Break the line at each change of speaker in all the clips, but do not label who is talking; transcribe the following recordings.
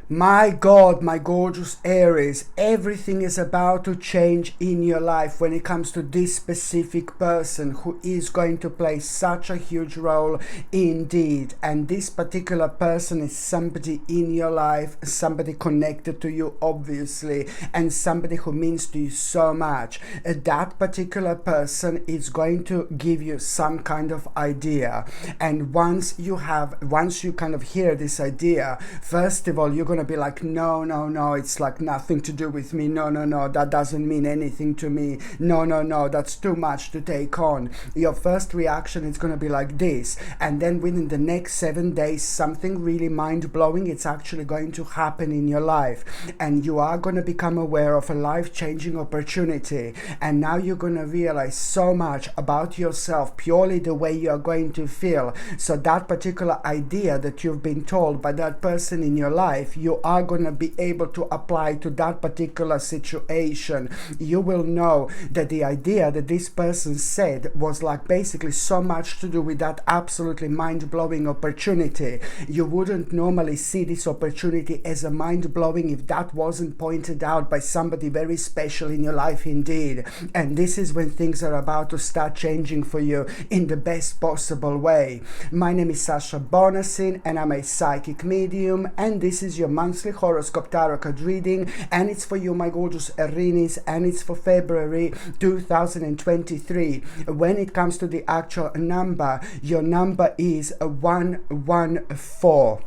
My God, my gorgeous Aries, everything is about to change in your life when it comes to this specific person who is going to play such a huge role indeed. And this particular person is somebody in your life, somebody connected to you, obviously, and somebody who means to you so much. That particular person is going to give you some kind of idea. And once you kind of hear this idea, first of all, you're going to be like, no, it's like nothing to do with me. No, that doesn't mean anything to me. No, that's too much to take on. Your first reaction is going to be like this, and then within the next 7 days, something really mind-blowing, it's actually going to happen in your life, and you are going to become aware of a life-changing opportunity. And now you're going to realize so much about yourself, purely the way you are going to feel. So that particular idea that you've been told by that person in your life, you are going to be able to apply to that particular situation. You will know that the idea that this person said was like basically so much to do with that absolutely mind-blowing opportunity. You wouldn't normally see this opportunity as a mind-blowing if that wasn't pointed out by somebody very special in your life indeed. And this is when things are about to start changing for you in the best possible way. My name is Sasha Bonasin, and I'm a psychic medium, and this is your monthly horoscope tarot card reading, and it's for you, my gorgeous Aries, and it's for February 2023. When it comes to the actual number, your number is 114.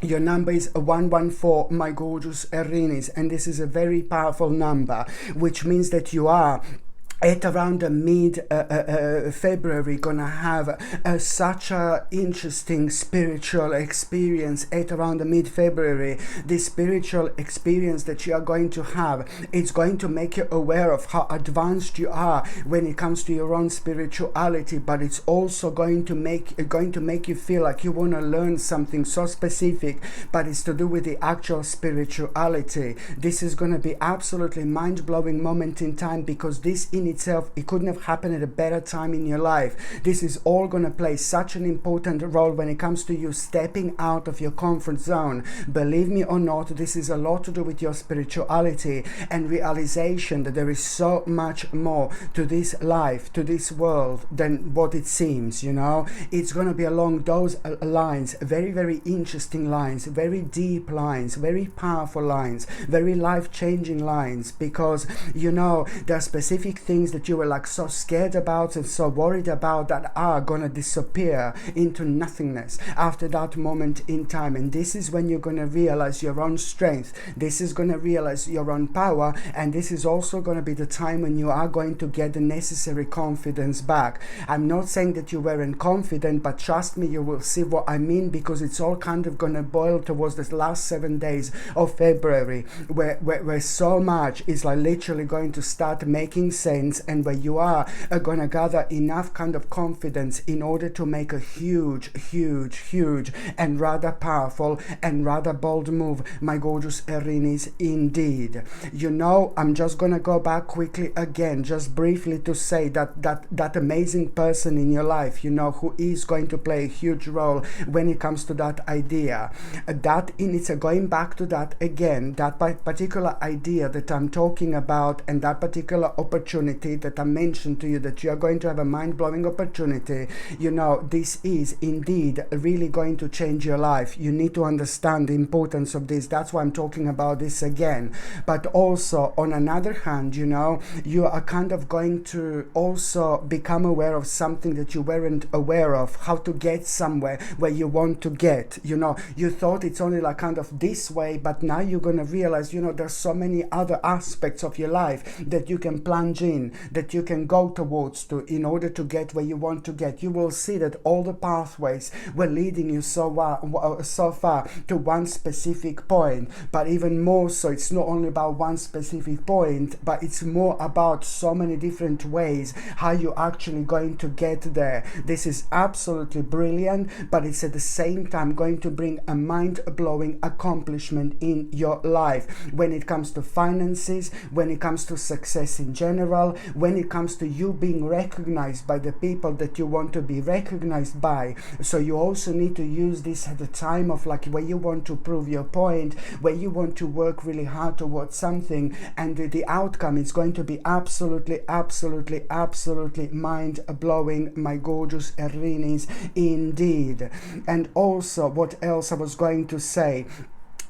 Your number is 114, my gorgeous Aries, and this is a very powerful number, which means that you are at around the mid-February gonna have such a interesting spiritual experience. At around the mid-February, this spiritual experience that you are going to have, it's going to make you aware of how advanced you are when it comes to your own spirituality, but it's also going to make you feel like you want to learn something so specific, but it's to do with the actual spirituality. This is going to be absolutely mind-blowing moment in time, because this in itself, it couldn't have happened at a better time in your life. This is all going to play such an important role when it comes to you stepping out of your comfort zone. Believe me or not, this is a lot to do with your spirituality and realization that there is so much more to this life, to this world, than what it seems. It's going to be along those lines, very, very interesting lines, very deep lines, very powerful lines, very life-changing lines, because there are specific things that you were like so scared about and so worried about that are gonna disappear into nothingness after that moment in time. And this is when you're gonna realize your own strength, this is gonna realize your own power, and this is also gonna be the time when you are going to get the necessary confidence back. I'm not saying that you weren't confident, but trust me, you will see what I mean, because it's all kind of gonna boil towards the last 7 days of February, where so much is like literally going to start making sense, and where you are gonna gather enough kind of confidence in order to make a huge and rather powerful and rather bold move, my gorgeous Aries, indeed. I'm just gonna go back quickly again, just briefly, to say that amazing person in your life, who is going to play a huge role when it comes to that idea. Going back to that again, that particular idea that I'm talking about, and that particular opportunity that I mentioned to you, that you are going to have a mind-blowing opportunity. This is indeed really going to change your life. You need to understand the importance of this. That's why I'm talking about this again. But also, on another hand, you are kind of going to also become aware of something that you weren't aware of, how to get somewhere where you want to get. You thought it's only like kind of this way, but now you're going to realize, there's so many other aspects of your life that you can plunge in, that you can go towards to in order to get where you want to get. You will see that all the pathways were leading you so far to one specific point, but even more so, it's not only about one specific point, but it's more about so many different ways how you're actually going to get there. This is absolutely brilliant, but it's at the same time going to bring a mind-blowing accomplishment in your life when it comes to finances, when it comes to success in general, well when it comes to you being recognized by the people that you want to be recognized by. So you also need to use this at the time of like where you want to prove your point, where you want to work really hard towards something, and the outcome is going to be absolutely mind-blowing, my gorgeous Aries, indeed. And also, what else I was going to say,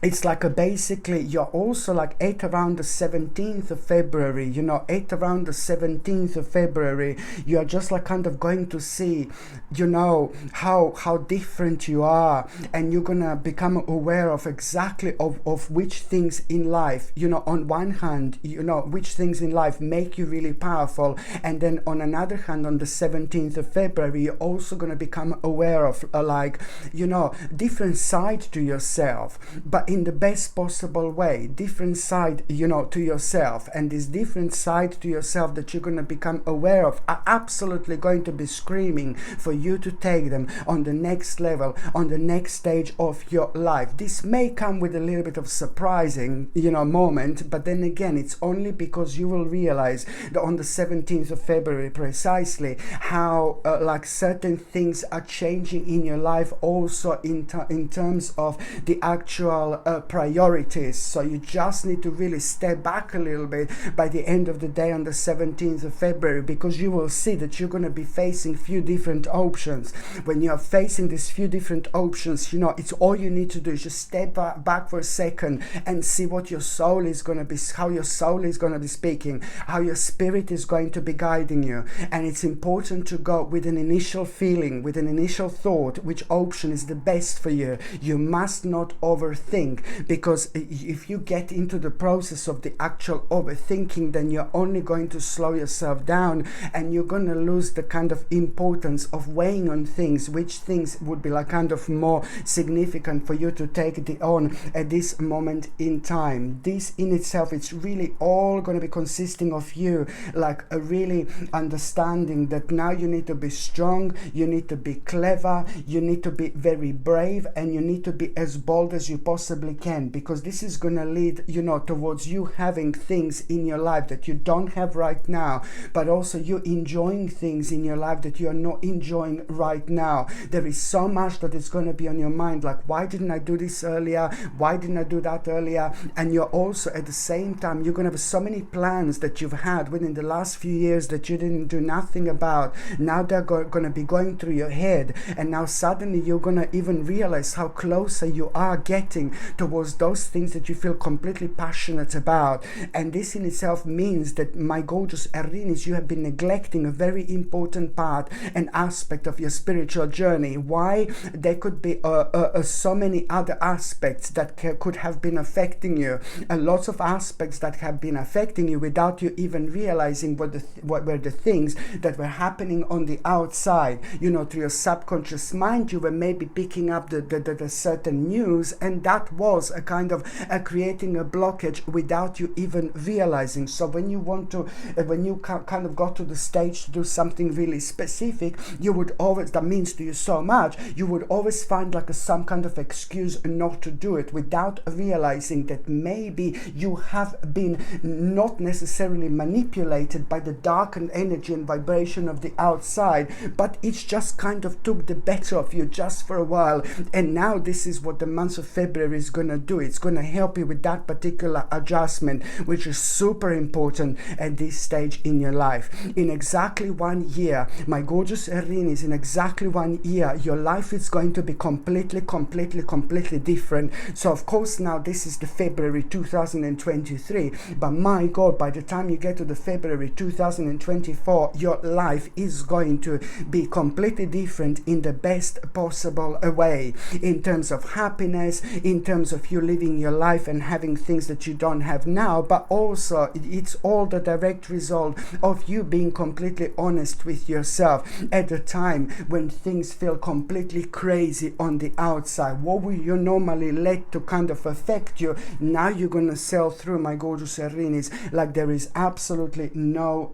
it's like basically you're also like at around the 17th of February, you know, at around the 17th of February, you're just like kind of going to see, you know, how different you are, and you're gonna become aware of exactly of which things in life, you know, on one hand, you know, which things in life make you really powerful, and then on another hand, on the 17th of February, you're also gonna become aware of like, you know, different side to yourself, but in the best possible way, different side, you know, to yourself. And this different side to yourself that you're going to become aware of are absolutely going to be screaming for you to take them on the next level, on the next stage of your life. This may come with a little bit of surprising, you know, moment, but then again, it's only because you will realize that on the 17th of February precisely how like certain things are changing in your life, also in terms of the actual priorities. So you just need to really step back a little bit by the end of the day on the 17th of February, because you will see that you're going to be facing few different options. When you are facing these few different options, you know, it's all you need to do is just step back for a second and see what your soul is going to be, how your soul is going to be speaking, how your spirit is going to be guiding you. And it's important to go with an initial feeling, with an initial thought, which option is the best for you. You must not overthink, because if you get into the process of the actual overthinking, then you're only going to slow yourself down, and you're going to lose the kind of importance of weighing on things, which things would be like kind of more significant for you to take on at this moment in time. This in itself, it's really all going to be consisting of you like a really understanding that now you need to be strong, you need to be clever, you need to be very brave, and you need to be as bold as you possibly can, because this is going to lead, you know, towards you having things in your life that you don't have right now, but also you enjoying things in your life that you are not enjoying right now. There is so much that is going to be on your mind, like, why didn't I do this earlier? Why didn't I do that earlier? And you're also at the same time, you're going to have so many plans that you've had within the last few years that you didn't do nothing about. Now they're going to be going through your head, and now suddenly you're going to even realize how closer you are getting towards those things that you feel completely passionate about. And this in itself means that, my gorgeous Aries, you have been neglecting a very important part and aspect of your spiritual journey. Why? There could be so many other aspects that could have been affecting you, lots of aspects that have been affecting you without you even realizing what were the things that were happening on the outside. You know, through your subconscious mind, you were maybe picking up the certain news, and that was a kind of creating a blockage without you even realizing. So when you want to, when you kind of got to the stage to do something really specific, you would always, that means to you so much, you would always find like some kind of excuse not to do it, without realizing that maybe you have been not necessarily manipulated by the darkened energy and vibration of the outside, but it's just kind of took the better of you just for a while. And now this is what the month of February is going to do. It's going to help you with that particular adjustment, which is super important at this stage in your life. In exactly 1 year, my gorgeous Aries, in exactly 1 year, your life is going to be completely different. So of course now this is the February 2023, but my God, by the time you get to the February 2024, your life is going to be completely different in the best possible way, in terms of happiness, in terms of you living your life and having things that you don't have now, but also it's all the direct result of you being completely honest with yourself at a time when things feel completely crazy on the outside. What will you normally let to kind of affect you, now you're going to sail through, my gorgeous Aries, like there is absolutely no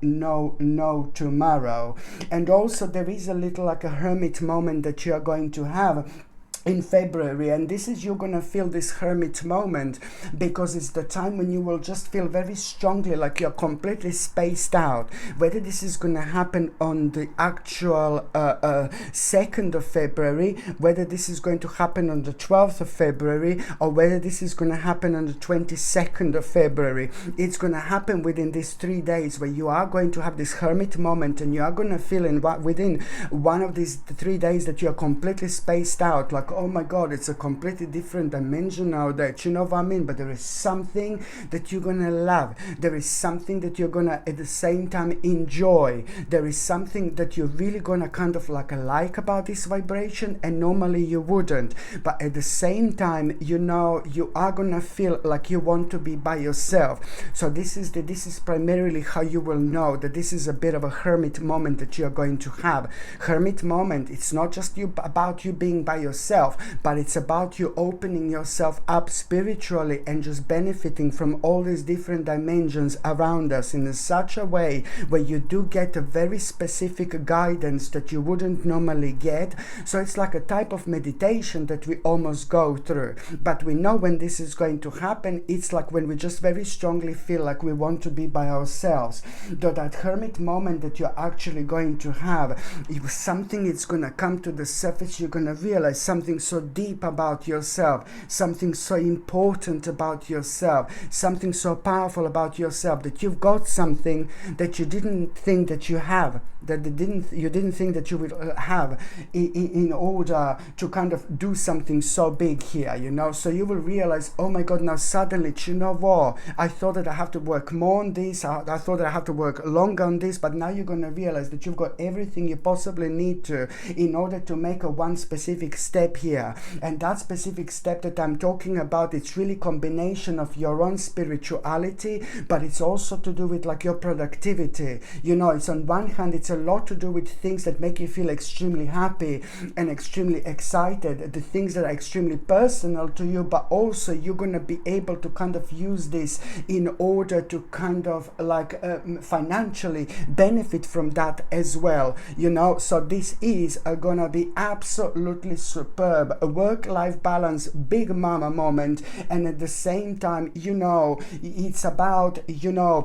tomorrow. And also there is a little like a hermit moment that you are going to have, in February, and this is, you're gonna feel this hermit moment, because it's the time when you will just feel very strongly like you're completely spaced out. Whether this is gonna happen on the actual 2nd of February, whether this is going to happen on the 12th of February, or whether this is gonna happen on the 22nd of February, it's gonna happen within these 3 days, where you are going to have this hermit moment, and you are gonna feel within one of these 3 days that you're completely spaced out, like, oh my god, it's a completely different dimension now, that, you know what I mean? But there is something that you're gonna love, there is something that you're gonna at the same time enjoy, there is something that you're really gonna kind of like about this vibration, and normally you wouldn't, but at the same time, you know, you are gonna feel like you want to be by yourself. So this is primarily how you will know that this is a bit of a hermit moment that you're going to have. Hermit moment, it's not just about you being by yourself, but it's about you opening yourself up spiritually and just benefiting from all these different dimensions around us in such a way where you do get a very specific guidance that you wouldn't normally get. So it's like a type of meditation that we almost go through, but we know when this is going to happen. It's like when we just very strongly feel like we want to be by ourselves. Though that hermit moment that you're actually going to have, if something is going to come to the surface, you're going to realize something so deep about yourself, something so important about yourself, something so powerful about yourself, that you've got something that you didn't think that you have, that you didn't think that you would have in order to kind of do something so big here, you know. So you will realize, oh my god, now suddenly, you know what, I thought that I have to work more on this, I thought that I have to work longer on this, but now you're going to realize that you've got everything you possibly need to in order to make a one specific step here. And that specific step that I'm talking about, it's really combination of your own spirituality, but it's also to do with like your productivity. You know, it's on one hand, it's a lot to do with things that make you feel extremely happy and extremely excited, the things that are extremely personal to you, but also you're going to be able to kind of use this in order to kind of like financially benefit from that as well, you know. So this is going to be absolutely superb, a work-life balance, big mama moment, and at the same time, you know, it's about, you know,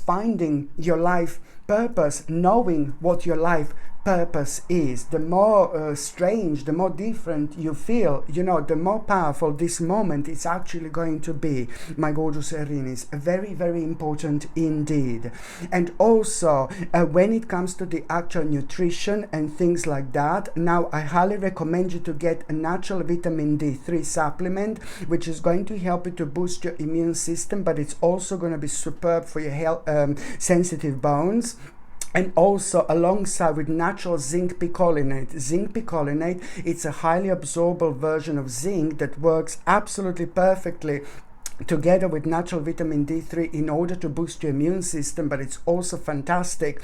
finding your life purpose, knowing what your life purpose is. The more strange, the more different you feel, you know, the more powerful this moment is actually going to be, my gorgeous Aries. Very, very important indeed. And also when it comes to the actual nutrition and things like that, now I highly recommend you to get a natural vitamin D3 supplement, which is going to help you to boost your immune system, but it's also going to be superb for your health, sensitive bones. And also alongside with natural zinc picolinate. Zinc picolinate, it's a highly absorbable version of zinc that works absolutely perfectly together with natural vitamin D3 in order to boost your immune system, but it's also fantastic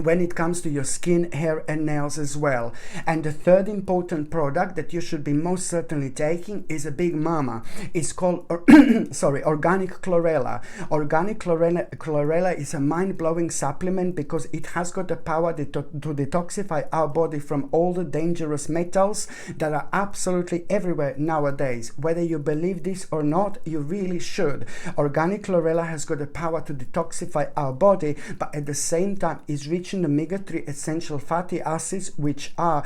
when it comes to your skin, hair and nails as well. And the third important product that you should be most certainly taking is a big mama. It's called organic chlorella. Organic chlorella is a mind-blowing supplement because it has got the power to detoxify our body from all the dangerous metals that are absolutely everywhere nowadays. Whether you believe this or not, you really should. Organic chlorella has got the power to detoxify our body, but at the same time is rich in omega-3 essential fatty acids, which are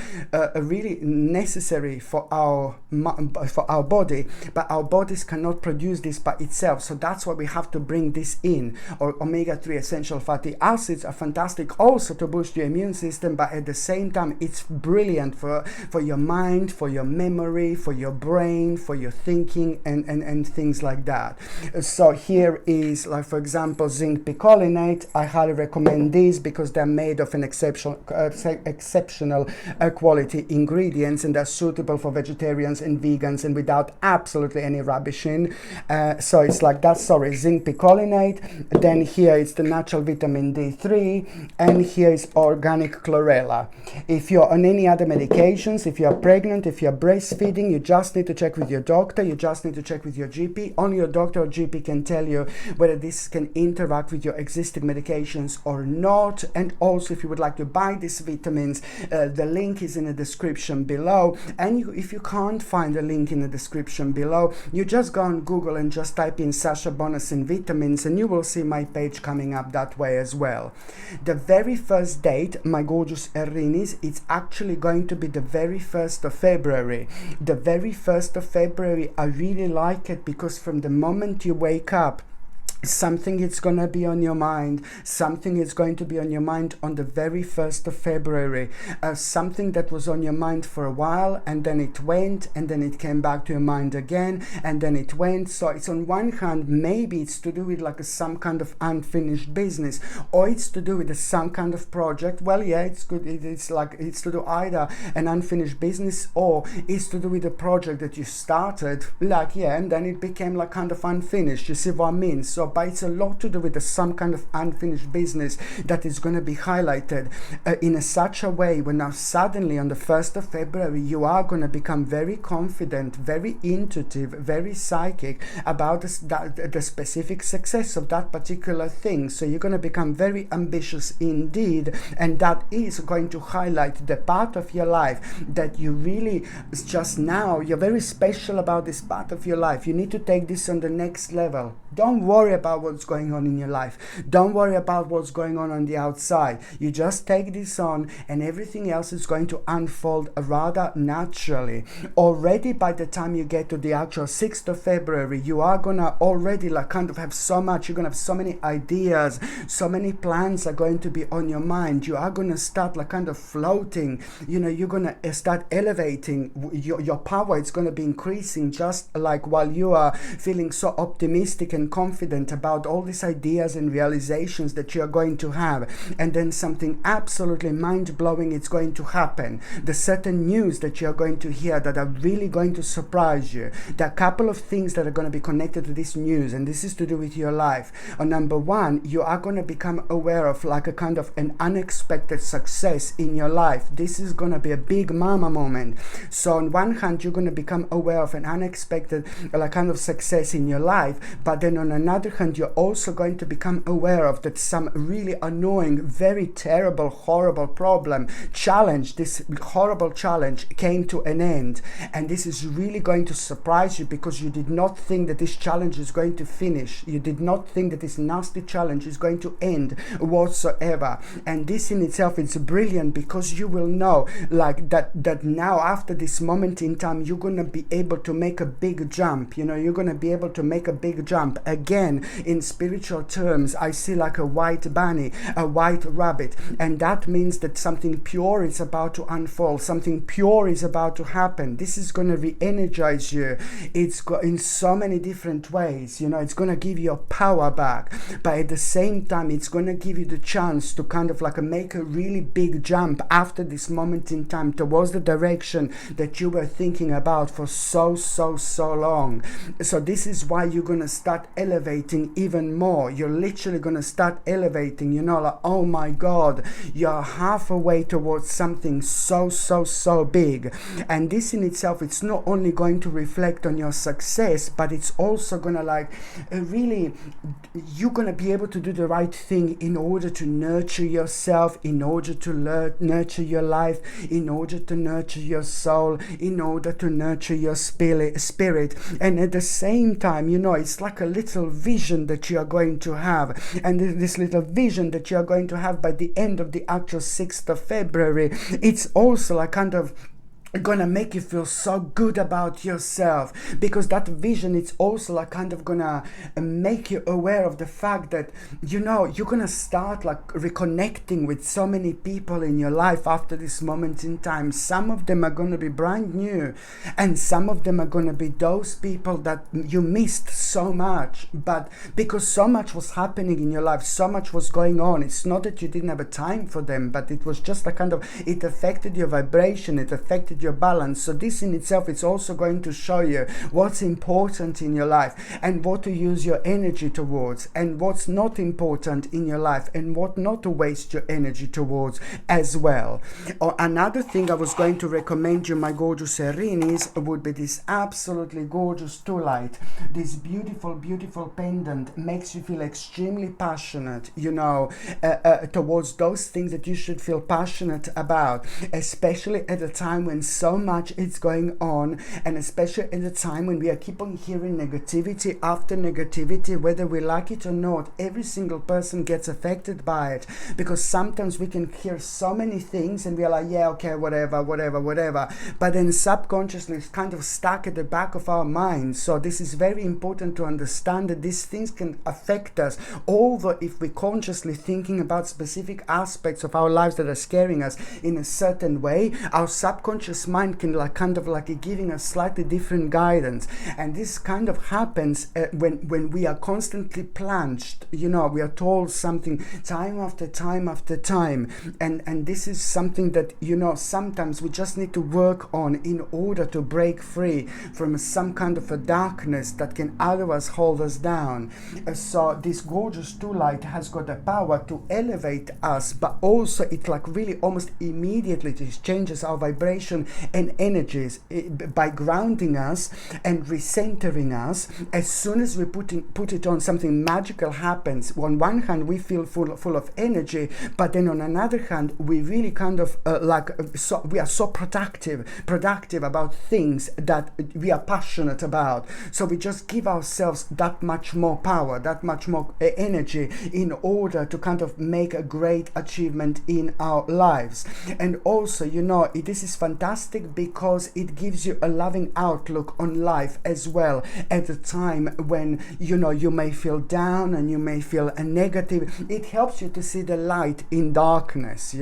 really necessary for our body, but our bodies cannot produce this by itself. So that's why we have to bring this in. Or omega-3 essential fatty acids are fantastic also to boost your immune system, but at the same time it's brilliant for your mind, for your memory, for your brain, for your thinking and things like that. So here is, like, for example, zinc picolinate. I highly recommend these because they're made of an exceptional quality ingredients, and they're suitable for vegetarians and vegans and without absolutely any rubbish in. So it's like that. Sorry, zinc picolinate. Then here is the natural vitamin D3, and here is organic chlorella. If you're on any other medications, if you're pregnant, if you're breastfeeding, you just need to check with your doctor. You just need to check with your GP. Only your doctor or GP can tell you whether this can interact with your existing medications or not. And And also, if you would like to buy these vitamins, the link is in the description below. And if you can't find the link in the description below, you just go on Google and just type in Sasha Bonasin vitamins, and you will see my page coming up that way as well. The very first date, my gorgeous Aries, it's actually going to be the very 1st of February. The very 1st of February, I really like it because from the moment you wake up, something is going to be on your mind. Something is going to be on your mind on the very 1st of February. Something that was on your mind for a while, and then it went, and then it came back to your mind again, and then it went. So it's on one hand, maybe it's to do with like some kind of unfinished business, or it's to do with some kind of project. Well, yeah, it's good. It's like it's to do either an unfinished business, or it's to do with a project that you started, like, yeah, and then it became like kind of unfinished. You see what I mean? So but it's a lot to do with some kind of unfinished business that is going to be highlighted in such a way when now suddenly on the 1st of February you are going to become very confident, very intuitive, very psychic about the specific success of that particular thing. So you're going to become very ambitious indeed, and that is going to highlight the part of your life that you really just now, you're very special about this part of your life. You need to take this on the next level. Don't worry about what's going on in your life. Don't worry about what's going on the outside. You just take this on, and everything else is going to unfold rather naturally. Already by the time you get to the actual 6th of February, you are gonna already like kind of have so much, you're gonna have so many ideas, so many plans are going to be on your mind. You are gonna start like kind of floating, you know, you're gonna start elevating your power. It's gonna be increasing just like while you are feeling so optimistic and confident about all these ideas and realizations that you are going to have, and then something absolutely mind-blowing is going to happen. The certain news that you are going to hear that are really going to surprise you. There are a couple of things that are going to be connected to this news, and this is to do with your life. Number one, you are going to become aware of like a kind of an unexpected success in your life. This is going to be a big mama moment. So on one hand, you're going to become aware of an unexpected like kind of success in your life, but then on another hand, you're also going to become aware of that some really annoying, very terrible, horrible problem, challenge, this horrible challenge came to an end. And this is really going to surprise you because you did not think that this challenge is going to finish. You did not think that this nasty challenge is going to end whatsoever. And this in itself is brilliant because you will know like that now after this moment in time, you're going to be able to make a big jump. You know, you're going to be able to make a big jump. Again, in spiritual terms, I see like a white bunny, a white rabbit, and that means that something pure is about to unfold, something pure is about to happen. This is going to re-energize you. It's in so many different ways, you know, it's going to give you your power back, but at the same time, it's going to give you the chance to kind of like make a really big jump after this moment in time towards the direction that you were thinking about for so long. So this is why you're going to start elevating even more. You're literally going to start elevating, you know, like, oh my God, you're halfway towards something so big. And this in itself, it's not only going to reflect on your success, but it's also going to like really, you're going to be able to do the right thing in order to nurture yourself, in order to nurture your life, in order to nurture your soul, in order to nurture your spirit. And at the same time, you know, it's like a little vision that you are going to have, and this little vision that you are going to have by the end of the actual 6th of February, it's also like kind of gonna make you feel so good about yourself, because that vision, it's also like kind of gonna make you aware of the fact that, you know, you're gonna start like reconnecting with so many people in your life after this moment in time. Some of them are gonna be brand new, and some of them are gonna be those people that you missed so much, but because so much was happening in your life, so much was going on, it's not that you didn't have a time for them, but it was just a kind of, it affected your vibration, it affected shifted your balance. So this in itself is also going to show you what's important in your life and what to use your energy towards, and what's not important in your life and what not to waste your energy towards as well. Another thing I was going to recommend you, my gorgeous Aries, would be this absolutely gorgeous light. This beautiful pendant makes you feel extremely passionate, towards those things that you should feel passionate about, especially at a time when so much is going on, and especially at a time when we are keep on hearing negativity after negativity, whether we like it or not. Every single person gets affected by it, because sometimes we can hear so many things and we are like, yeah, okay, whatever, but then subconsciously it's kind of stuck at the back of our minds. So this is very important to understand that these things can affect us, although if we're consciously thinking about specific aspects of our lives that are scaring us in a certain way, our subconscious mind can kind of giving us slightly different guidance. And this kind of happens when we are constantly plunged, we are told something time after time after time, and this is something that sometimes we just need to work on in order to break free from some kind of a darkness that can otherwise hold us down. So this gorgeous light has got the power to elevate us, but also it really almost immediately just changes our vibration and energies by grounding us and recentering us. As soon as we put it on, something magical happens. On one hand we feel full of energy, but then on another hand we really kind of we are so productive about things that we are passionate about. So we just give ourselves that much more power, that much more energy in order to kind of make a great achievement in our lives. And also, this is fantastic because it gives you a loving outlook on life as well at a time when you may feel down and you may feel negative. It helps you to see the light in darkness.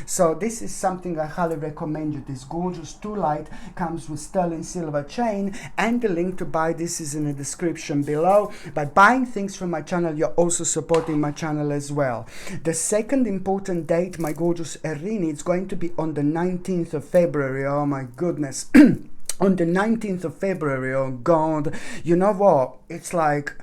So this is something I highly recommend you. This gorgeous light comes with sterling silver chain, and the link to buy this is in the description below. By buying things from my channel, you're also supporting my channel as well. The second important date, my gorgeous Aries, is going to be on the 19th of February. Oh my goodness. On the 19th of February, oh God, you know what? It's like,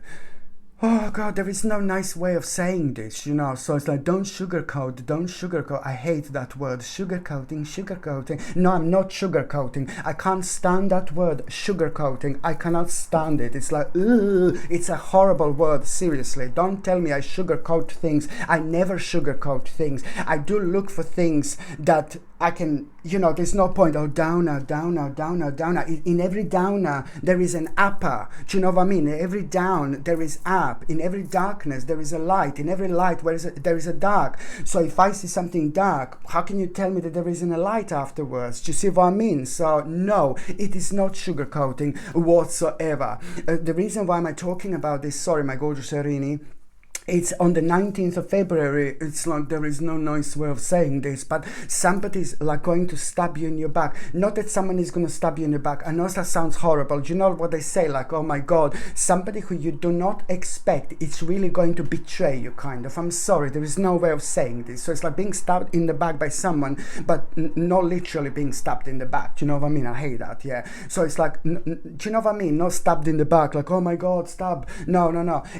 oh God, there is no nice way of saying this, so it's like, don't sugarcoat. I hate that word, sugarcoating. No, I'm not sugarcoating. I can't stand that word, sugarcoating. I cannot stand it. It's like, ugh, it's a horrible word, seriously. Don't tell me I sugarcoat things. I never sugarcoat things. I do look for things that I can, there's no point, downer. In every downer, there is an upper. Do you know what I mean? In every down, there is up. In every darkness, there is a light. In every light, there is a dark. So if I see something dark, how can you tell me that there isn't a light afterwards? Do you see what I mean? So no, it is not sugarcoating whatsoever. The reason why am I talking about this, sorry, my gorgeous Aries, it's on the 19th of February. It's like, there is no nice way of saying this, but somebody's going to stab you in your back. Not that someone is going to stab you in the back. I know that sounds horrible. Do you know what they say? Oh my God, somebody who you do not expect, it's really going to betray you, kind of. I'm sorry, there is no way of saying this. So it's like being stabbed in the back by someone, but not literally being stabbed in the back. Do you know what I mean? I hate that, yeah. So it's like, do you know what I mean? Not stabbed in the back, oh my God, stab. No.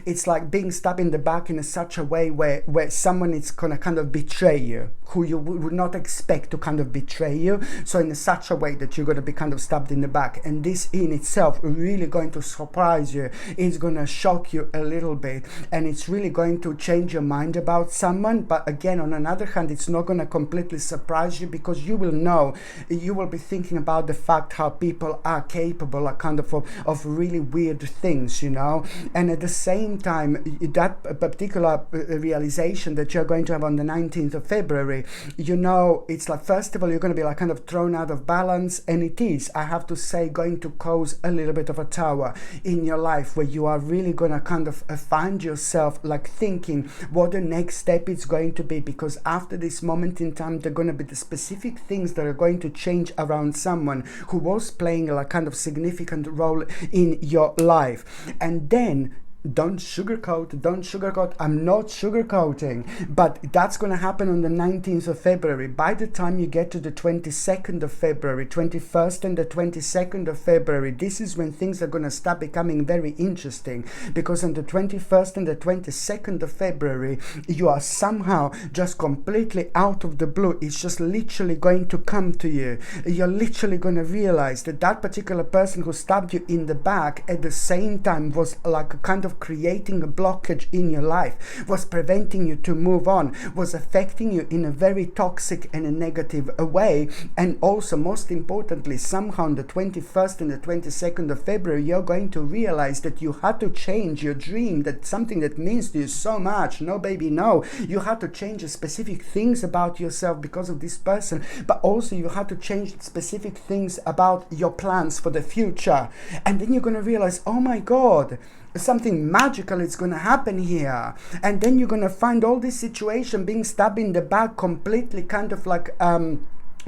It's like being stabbed in the back in such a way where someone is gonna kind of betray you, who you would not expect to kind of betray you. So in such a way that you're gonna be kind of stabbed in the back, and this in itself really going to surprise you. It's gonna shock you a little bit, and it's really going to change your mind about someone. But again, on another hand, it's not gonna completely surprise you, because you will be thinking about the fact how people are capable of really weird things, and at the same time, that particular realization that you're going to have on the 19th of February, it's like, first of all, you're going to be kind of thrown out of balance, and it is, I have to say, going to cause a little bit of a tower in your life, where you are really going to kind of find yourself thinking what the next step is going to be, because after this moment in time, there are going to be the specific things that are going to change around someone who was playing a kind of significant role in your life. And then Don't sugarcoat, don't sugarcoat. I'm not sugarcoating, but that's going to happen on the 19th of February. By the time you get to the 22nd of February, 21st and the 22nd of February, this is when things are going to start becoming very interesting, because on the 21st and the 22nd of February, you are somehow just completely out of the blue. It's just literally going to come to you. You're literally going to realize that that particular person who stabbed you in the back at the same time was like a kind of creating a blockage in your life, was preventing you to move on, was affecting you in a very toxic and a negative way. And also, most importantly, somehow on the 21st and the 22nd of February, you're going to realize that you had to change your dream, that something that means to you so much. No, baby, no. You had to change specific things about yourself because of this person, but also you had to change specific things about your plans for the future. And then you're going to realize, oh my God, something magical is going to happen here. And then you're going to find all this situation being stabbed in the back completely kind of like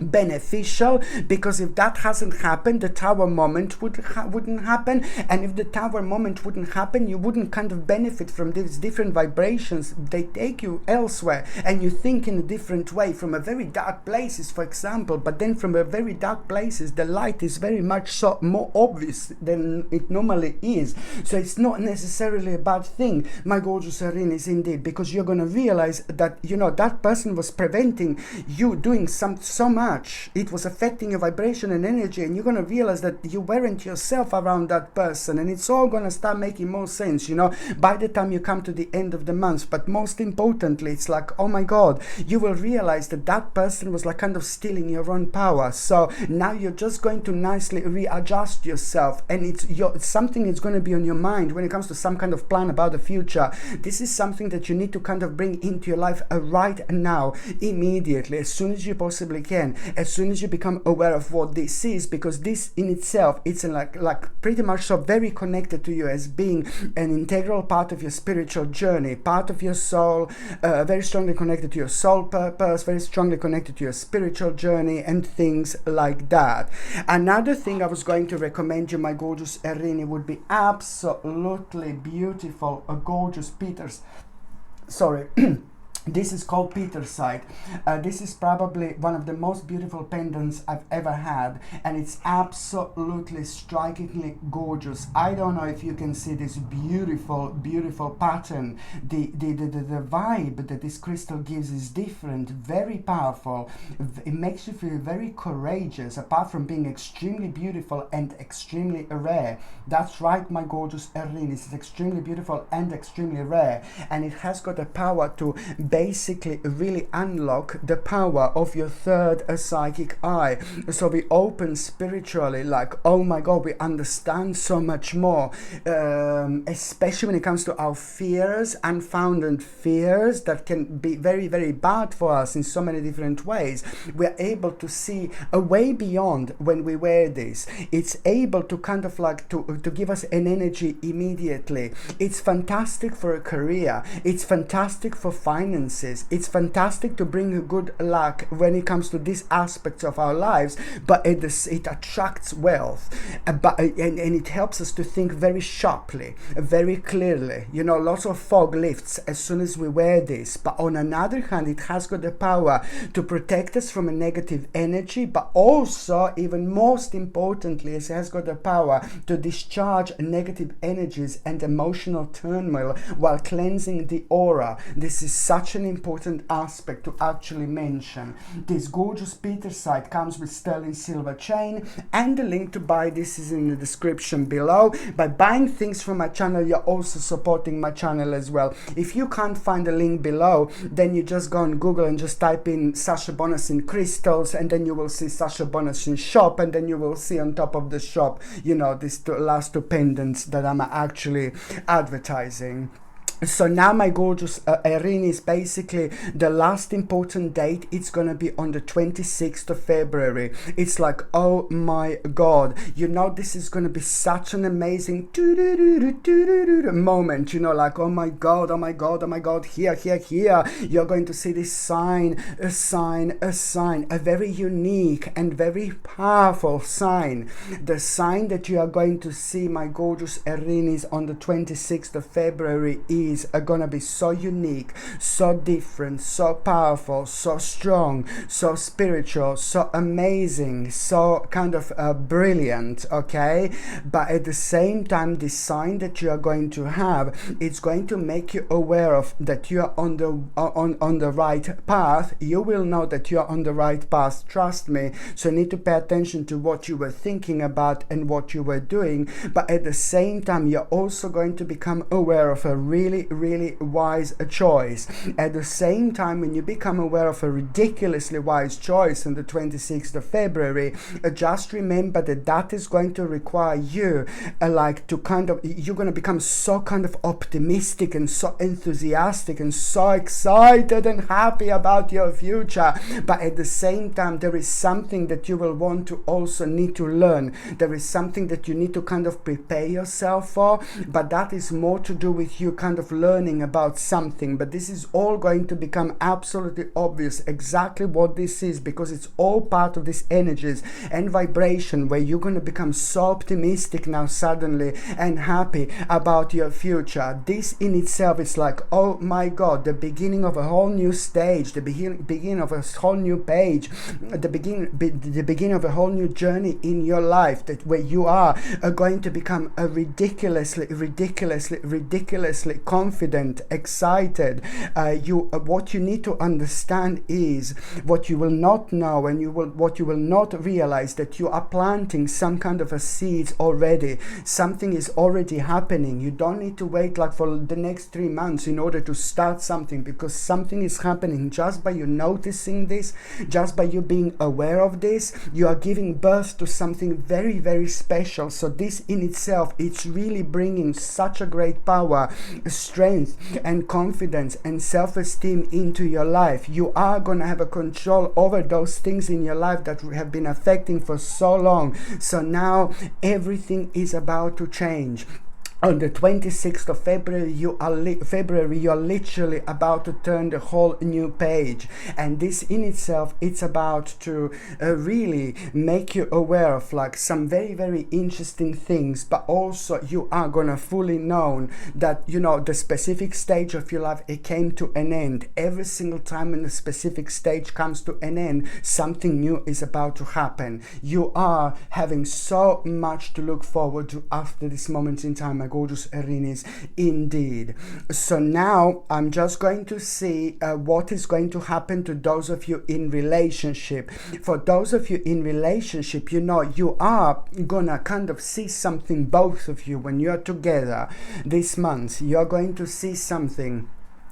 beneficial, because if that hasn't happened, the tower moment wouldn't happen, and if the tower moment wouldn't happen, you wouldn't kind of benefit from these different vibrations. They take you elsewhere, and you think in a different way from a very dark places, for example. But then from a very dark places, the light is very much so more obvious than it normally is. So it's not necessarily a bad thing, my gorgeous Aries, indeed, because you're going to realize that, you know, that person was preventing you doing so much. It was affecting your vibration and energy, and you're going to realize that you weren't yourself around that person, and it's all going to start making more sense, you know, by the time you come to the end of the month. But most importantly, it's like, oh my God, you will realize that that person was like kind of stealing your own power. So now you're just going to nicely readjust yourself, and it's something that's going to be on your mind when it comes to some kind of plan about the future. This is something that you need to kind of bring into your life right now, immediately, as soon as you possibly can. As soon as you become aware of what this is, because this in itself, it's like pretty much so very connected to you as being an integral part of your spiritual journey, part of your soul, very strongly connected to your soul purpose, very strongly connected to your spiritual journey and things like that. Another thing I was going to recommend you, my gorgeous Aries, would be absolutely beautiful, a gorgeous this is called Petersite. This is probably one of the most beautiful pendants I've ever had, and it's absolutely strikingly gorgeous. I don't know if you can see this beautiful pattern. The vibe that this crystal gives is different, very powerful. It makes you feel very courageous, apart from being extremely beautiful and extremely rare. That's right, my gorgeous Aries. It's extremely beautiful and extremely rare, and it has got the power to basically really unlock the power of your third psychic eye. So we open spiritually, like, oh my God, we understand so much more, especially when it comes to our fears, unfounded fears that can be very, very bad for us in so many different ways. We're able to see a way beyond when we wear this. It's able to kind of like to give us an energy immediately. It's fantastic for a career. It's fantastic for finance. It's fantastic to bring good luck when it comes to these aspects of our lives, but it attracts wealth, and it helps us to think very sharply, very clearly. You know, lots of fog lifts as soon as we wear this. But on another hand, it has got the power to protect us from a negative energy, but also, even most importantly, it has got the power to discharge negative energies and emotional turmoil while cleansing the aura. This is such an important aspect to actually mention. This gorgeous Petersite comes with sterling silver chain, and the link to buy this is in the description below. By buying things from my channel, you're also supporting my channel as well. If you can't find the link below, then you just go on Google and just type in Sasha Bonasin crystals, and then you will see Sasha Bonasin shop, and then you will see on top of the shop, you know, these last two pendants that I'm actually advertising. So now, my gorgeous Aries, basically the last important date, it's gonna be on the 26th of February. It's like, oh my god, you know, this is gonna be such an amazing moment, you know, like, oh my god, oh my god, oh my god, here, you're going to see this sign, a very unique and very powerful sign. The sign that you are going to see, my gorgeous Aries, on the 26th of February are gonna be so unique, so different, so powerful, so strong, so spiritual, so amazing, so kind of brilliant, okay? But at the same time, the sign that you are going to have, it's going to make you aware of that you are on the right path. You will know that you are on the right path, trust me. So you need to pay attention to what you were thinking about and what you were doing, but at the same time, you're also going to become aware of a really wise choice. At the same time, when you become aware of a ridiculously wise choice on the 26th of February, just remember that that is going to require you like to kind of, you're going to become so kind of optimistic and so enthusiastic and so excited and happy about your future. But at the same time, there is something that you will want to also need to learn. There is something that you need to kind of prepare yourself for, but that is more to do with you kind of learning about something. But this is all going to become absolutely obvious exactly what this is, because it's all part of these energies and vibration where you're going to become so optimistic now suddenly and happy about your future. This in itself is like, oh my god, the beginning of a whole new stage, the beginning of a whole new page, the beginning of a whole new journey in your life, that where you are going to become a ridiculously confident, excited. What you need to understand is, what you will not know and what you will not realize, that you are planting some kind of a seeds already. Something is already happening. You don't need to wait like for the next 3 months in order to start something, because something is happening just by you noticing this, just by you being aware of this. You are giving birth to something very special. So this in itself, it's really bringing such a great power, strength and confidence and self-esteem into your life. You are going to have a control over those things in your life that have been affecting for so long. So now everything is about to change. On the 26th of February, you are literally about to turn the whole new page. And this in itself, it's about to really make you aware of like some very interesting things, but also you are gonna fully know that, you know, the specific stage of your life, it came to an end. Every single time when the specific stage comes to an end, something new is about to happen. You are having so much to look forward to after this moment in time, gorgeous Aries, indeed. So now I'm just going to see what is going to happen to those of you in relationship. For those of you in relationship, you know, you are gonna kind of see something, both of you, when you're together this month. You're going to see something.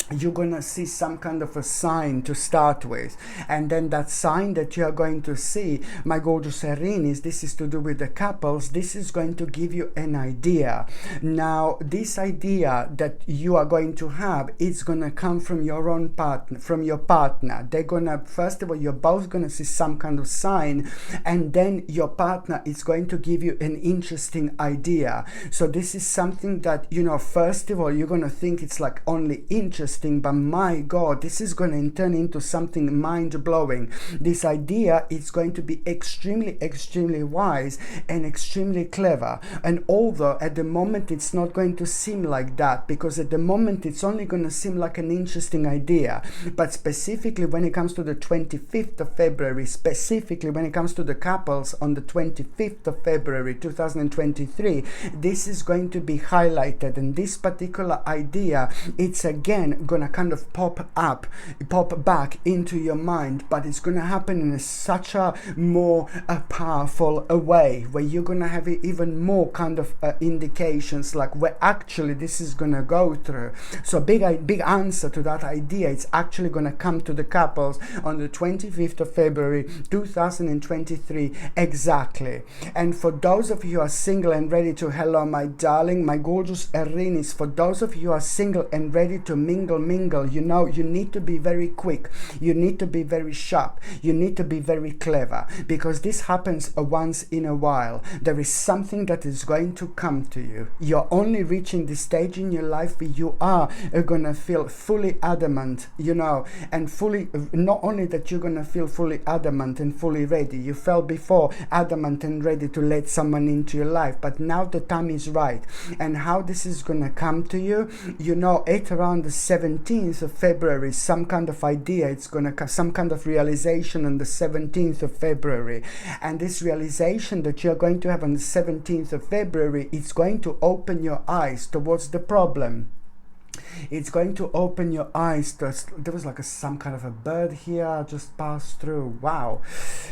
You're going to see some kind of a sign to start with, and then that sign that you are going to see, my gorgeous Aries, this is to do with the couples. This is going to give you an idea. Now this idea that you are going to have, it's going to come from your own partner, from your partner. They're going to, first of all, you're both going to see some kind of sign, and then your partner is going to give you an interesting idea. So this is something that, you know, first of all, you're going to think it's like only interesting, but my god, this is going to turn into something mind-blowing. This idea is going to be extremely wise and extremely clever. And although at the moment it's not going to seem like that, because at the moment it's only going to seem like an interesting idea, but specifically when it comes to the 25th of February, specifically when it comes to the couples on the 25th of February 2023, this is going to be highlighted. And this particular idea, it's again gonna kind of pop back into your mind, but it's gonna happen in such a more powerful way, where you're gonna have even more kind of indications like where actually this is gonna go through. So big answer to that idea, it's actually gonna come to the couples on the 25th of February 2023 exactly. And for those of you who are single and ready to, hello my darling, my gorgeous Aries, for those of you who are single and ready to mingle, you know, you need to be very quick, you need to be very sharp, you need to be very clever, because this happens once in a while. There is something that is going to come to you. You're only reaching this stage in your life where you are gonna feel fully adamant, you know, and fully, not only that you're gonna feel fully adamant and fully ready, you felt before adamant and ready to let someone into your life, but now the time is right. And how this is gonna come to you, you know, at around the 17th of February, some kind of idea, it's gonna come, some kind of realization on the 17th of February. And this realization that you're going to have on the 17th of February, it's going to open your eyes towards the problem. It's going to open your eyes to, there was like some kind of a bird here just passed through. Wow.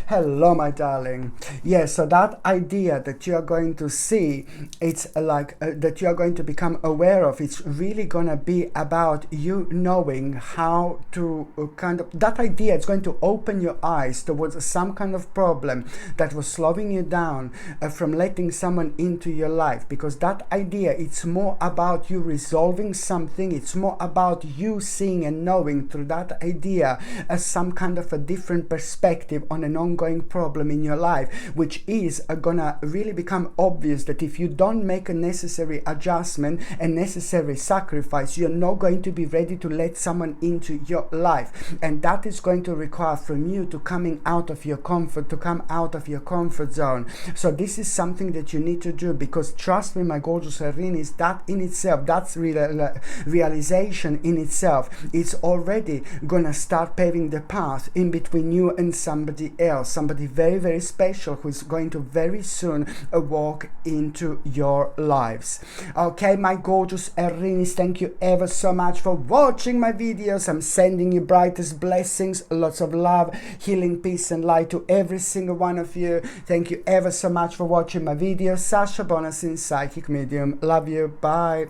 Hello my darling. Yeah, so that idea that you're going to see, it's like that you're going to become aware of, it's really gonna be about you knowing how to kind of, that idea, it's going to open your eyes towards some kind of problem that was slowing you down from letting someone into your life, because that idea, it's more about you resolving something. It's more about you seeing and knowing through that idea as some kind of a different perspective on an ongoing problem in your life, which is gonna really become obvious that if you don't make a necessary adjustment and necessary sacrifice, you're not going to be ready to let someone into your life. And that is going to require from you to coming out of your comfort, to come out of your comfort zone. So this is something that you need to do, because trust me, my gorgeous Aries, that in itself, that's realization in itself, it's already gonna start paving the path in between you and somebody else, somebody very, very special who's going to very soon walk into your lives. Okay, my gorgeous Aries, thank you ever so much for watching my videos. I'm sending you brightest blessings, lots of love, healing, peace and light to every single one of you. Thank you ever so much for watching my videos. Sasha Bonasin, psychic medium. Love you. Bye.